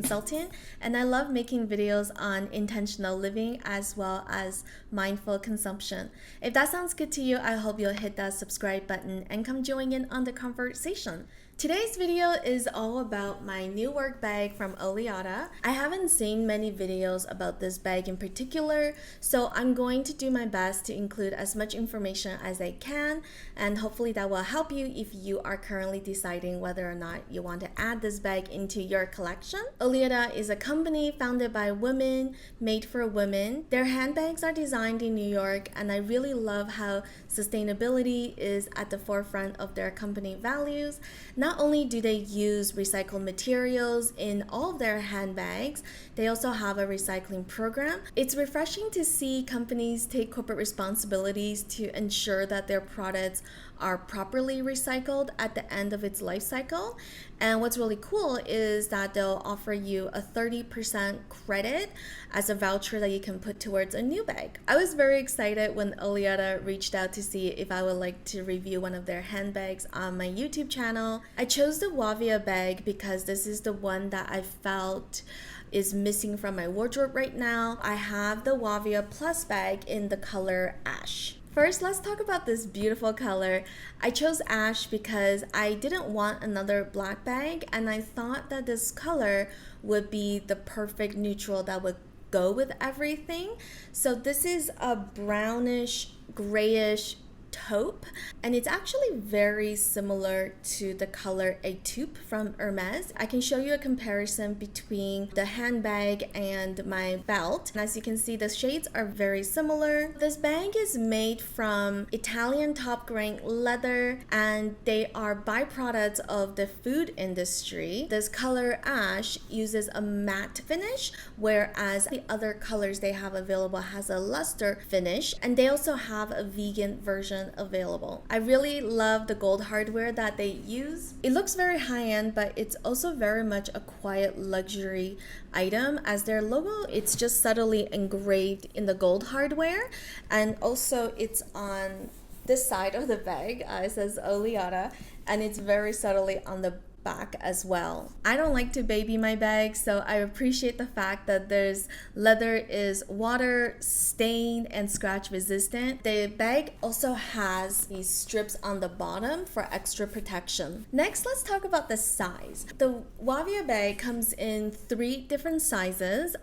consultant, and I love making videos on intentional living as well as mindful consumption. If that sounds good to you, I hope you'll hit that subscribe button and come join in on the conversation. Today's video is all about my new work bag from OLEADA. I haven't seen many videos about this bag in particular, so I'm going to do my best to include as much information as I can, and hopefully that will help you if you are currently deciding whether or not you want to add this bag into your collection. OLEADA is a company founded by women, made for women. Their handbags are designed in New York, and I really love how sustainability is at the forefront of their company values. Not only do they use recycled materials in all of their handbags, they also have a recycling program. It's refreshing to see companies take corporate responsibilities to ensure that their products are properly recycled at the end of its life cycle. And what's really cool is that they'll offer you a 30% credit as a voucher that you can put towards a new bag. I was very excited when OLEADA reached out to see if I would like to review one of their handbags on my YouTube channel. I chose the Wavia bag because this is the one that I felt is missing from my wardrobe right now. I have the Wavia Plus bag in the color ash. First, let's talk about this beautiful color. I chose ash because I didn't want another black bag, and I thought that this color would be the perfect neutral that would go with everything. So this is a brownish, grayish taupe, and it's actually very similar to the color A taupe from Hermes. I can show you a comparison between the handbag and my belt, and as you can see, the shades are very similar. This bag is made from Italian top grain leather, and they are byproducts of the food industry. This color ash uses a matte finish, whereas the other colors they have available has a luster finish, and they also have a vegan version available. I really love the gold hardware that they use. It looks very high-end, but it's also very much a quiet luxury item, as their logo, it's just subtly engraved in the gold hardware, and also it's on this side of the bag. It says OLEADA, and it's very subtly on the back as well. I don't like to baby my bag, so I appreciate the fact that there's leather is water, stain, and scratch resistant. The bag also has these strips on the bottom for extra protection. Next, let's talk about the size. The Wavia bag comes in 3 different sizes.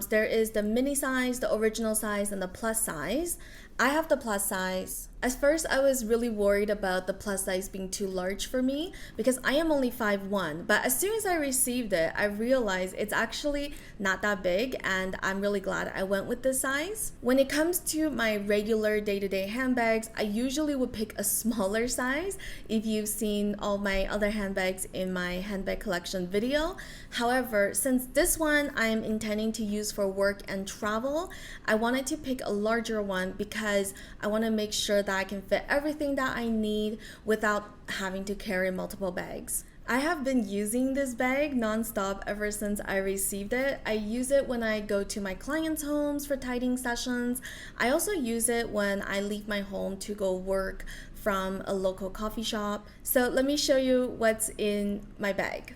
There is the mini size, the original size, and the plus size. I have the plus size. At first, I was really worried about the plus size being too large for me because I am only 5'1", but as soon as I received it, I realized it's actually not that big, and I'm really glad I went with this size. When it comes to my regular day-to-day handbags, I usually would pick a smaller size if you've seen all my other handbags in my handbag collection video. However, since this one I'm intending to use for work and travel, I wanted to pick a larger one because I want to make sure that I can fit everything that I need without having to carry multiple bags. I have been using this bag non-stop ever since I received it. I use it when I go to my clients' homes for tidying sessions. I also use it when I leave my home to go work from a local coffee shop. So let me show you what's in my bag.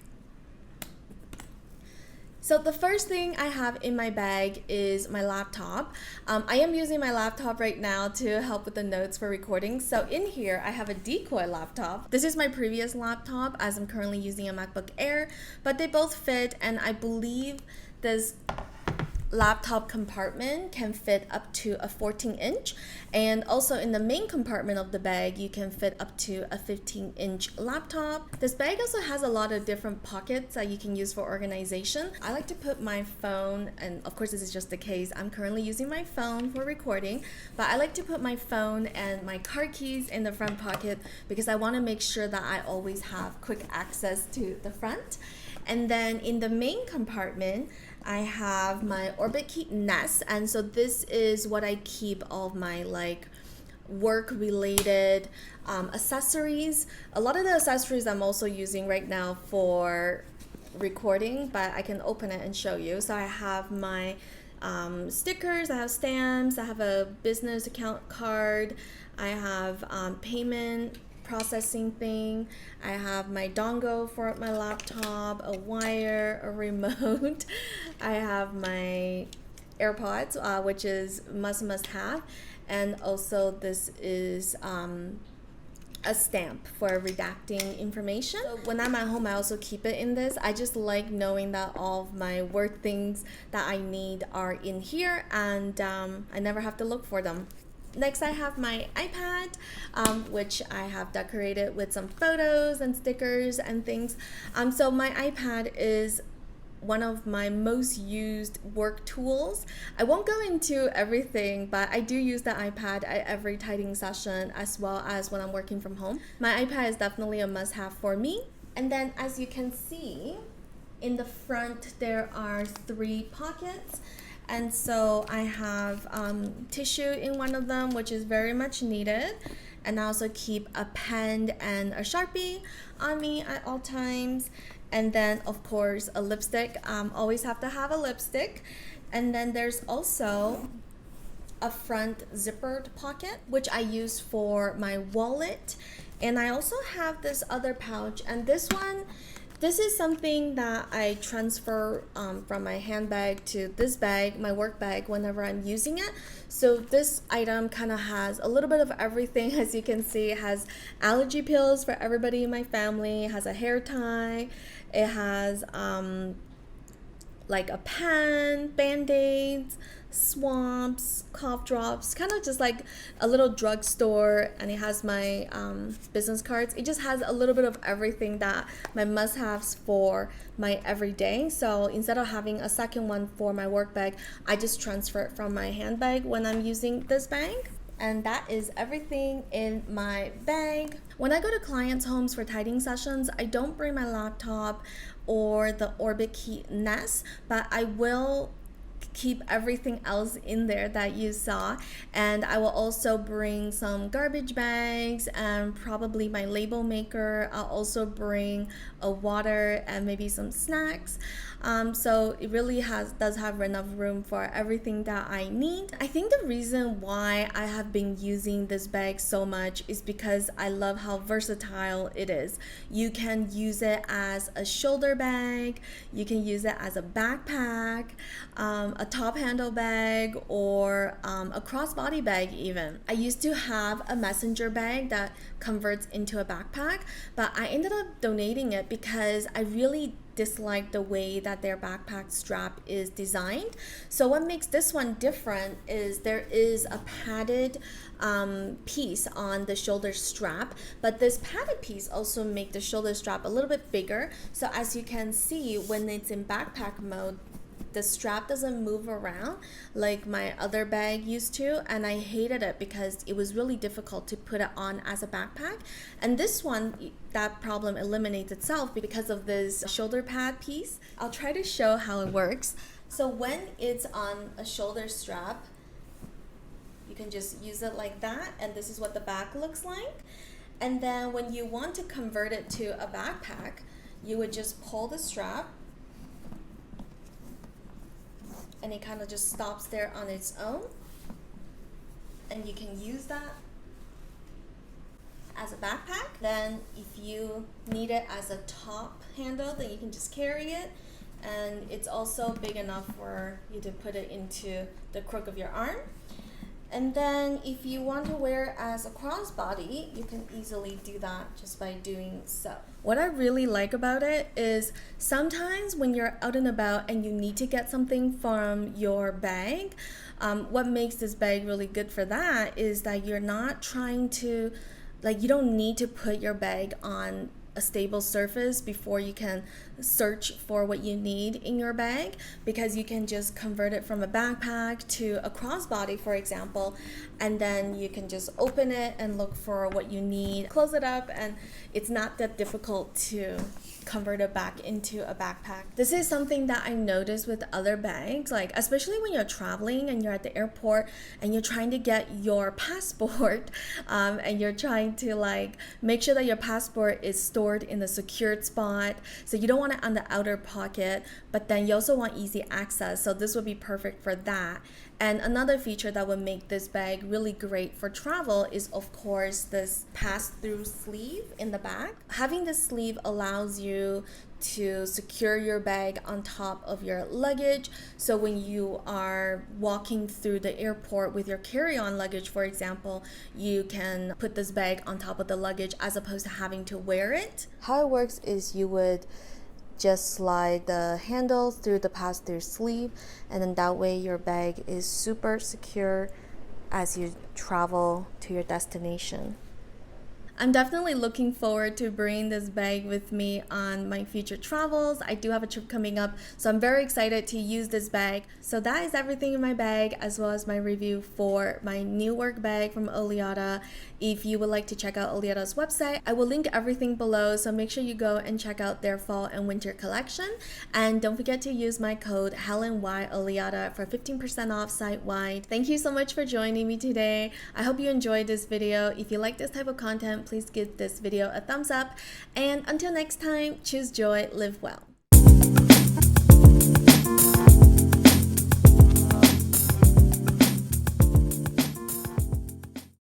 So the first thing I have in my bag is my laptop. I am using my laptop right now to help with the notes for recording. So in here, I have a Decoy laptop. This is my previous laptop, as I'm currently using a MacBook Air, but they both fit, and I believe this laptop compartment can fit up to a 14-inch, and also in the main compartment of the bag you can fit up to a 15-inch laptop. This bag also has a lot of different pockets that you can use for organization. I like to put my phone, and of course this is just the case, I'm currently using my phone for recording, but I like to put my phone and my car keys in the front pocket because I want to make sure that I always have quick access to the front. And then in the main compartment, I have my Orbit Key Nest, and so this is what I keep all of my work related accessories. A lot of the accessories I'm also using right now for recording, but I can open it and show you. So I have my stickers, I have stamps, I have a business account card, I have payment processing thing. I have my dongle for my laptop, a wire, a remote. I have my AirPods, which is must have, and also this is a stamp for redacting information. So when I'm at home, I also keep it in this. I just like knowing that all of my work things that I need are in here, and I never have to look for them. Next, I have my iPad, which I have decorated with some photos and stickers and things. So my iPad is one of my most used work tools. I won't go into everything, but I do use the iPad at every typing session as well as when I'm working from home. My iPad is definitely a must-have for me. And then as you can see, in the front there are 3 pockets. And so I have tissue in one of them, which is very much needed. And I also keep a pen and a Sharpie on me at all times. And then of course a lipstick, always have to have a lipstick. And then there's also a front zippered pocket, which I use for my wallet. And I also have this other pouch, and this is something that I transfer from my handbag to this bag, my work bag, whenever I'm using it. So this item kind of has a little bit of everything. As you can see, it has allergy pills for everybody in my family. It has a hair tie. It has like a pen, band-aids, swamps, cough drops, kind of just like a little drugstore. And it has my business cards. It just has a little bit of everything that my must-haves for my everyday. So instead of having a second one for my work bag, I just transfer it from my handbag when I'm using this bag. And that is everything in my bag. When I go to clients' homes for typing sessions, I don't bring my laptop or the Orbit Key Nest, but I will keep everything else in there that you saw. And I will also bring some garbage bags and probably my label maker. I'll also bring a water and maybe some snacks. So it really does have enough room for everything that I need. I think the reason why I have been using this bag so much is because I love how versatile it is. You can use it as a shoulder bag, you can use it as a backpack, a top handle bag, or a crossbody bag even. I used to have a messenger bag that converts into a backpack, but I ended up donating it because I really dislike the way that their backpack strap is designed. So what makes this one different is there is a padded piece on the shoulder strap, but this padded piece also makes the shoulder strap a little bit bigger. So as you can see, when it's in backpack mode, the strap doesn't move around like my other bag used to, and I hated it because it was really difficult to put it on as a backpack. And this one, that problem eliminates itself because of this shoulder pad piece. I'll try to show how it works. So when it's on a shoulder strap, you can just use it like that, and this is what the back looks like. And then when you want to convert it to a backpack, you would just pull the strap, and it kind of just stops there on its own, and you can use that as a backpack. Then if you need it as a top handle, then you can just carry it, and it's also big enough for you to put it into the crook of your arm. And then if you want to wear it as a crossbody, you can easily do that just by doing so. What I really like about it is sometimes when you're out and about and you need to get something from your bag, what makes this bag really good for that is that you're not trying to, you don't need to put your bag on a stable surface before you can search for what you need in your bag, because you can just convert it from a backpack to a crossbody, for example, and then you can just open it and look for what you need, close it up, and it's not that difficult to convert it back into a backpack. This is something that I noticed with other bags, especially when you're traveling and you're at the airport and you're trying to get your passport and you're trying to make sure that your passport is stored in a secured spot. So you don't want want it on the outer pocket, but then you also want easy access, so this would be perfect for that. And another feature that would make this bag really great for travel is, of course, this pass-through sleeve in the back. Having this sleeve allows you to secure your bag on top of your luggage, so when you are walking through the airport with your carry-on luggage, for example, you can put this bag on top of the luggage as opposed to having to wear it. How it works is you would just slide the handle through the pass-through sleeve, and then that way your bag is super secure as you travel to your destination. I'm definitely looking forward to bringing this bag with me on my future travels. I do have a trip coming up, so I'm very excited to use this bag. So that is everything in my bag, as well as my review for my new work bag from OLEADA. If you would like to check out OLEADA's website, I will link everything below, so make sure you go and check out their fall and winter collection. And don't forget to use my code HelenYOleada for 15% off site-wide. Thank you so much for joining me today. I hope you enjoyed this video. If you like this type of content, please give this video a thumbs up. And until next time, choose joy, live well.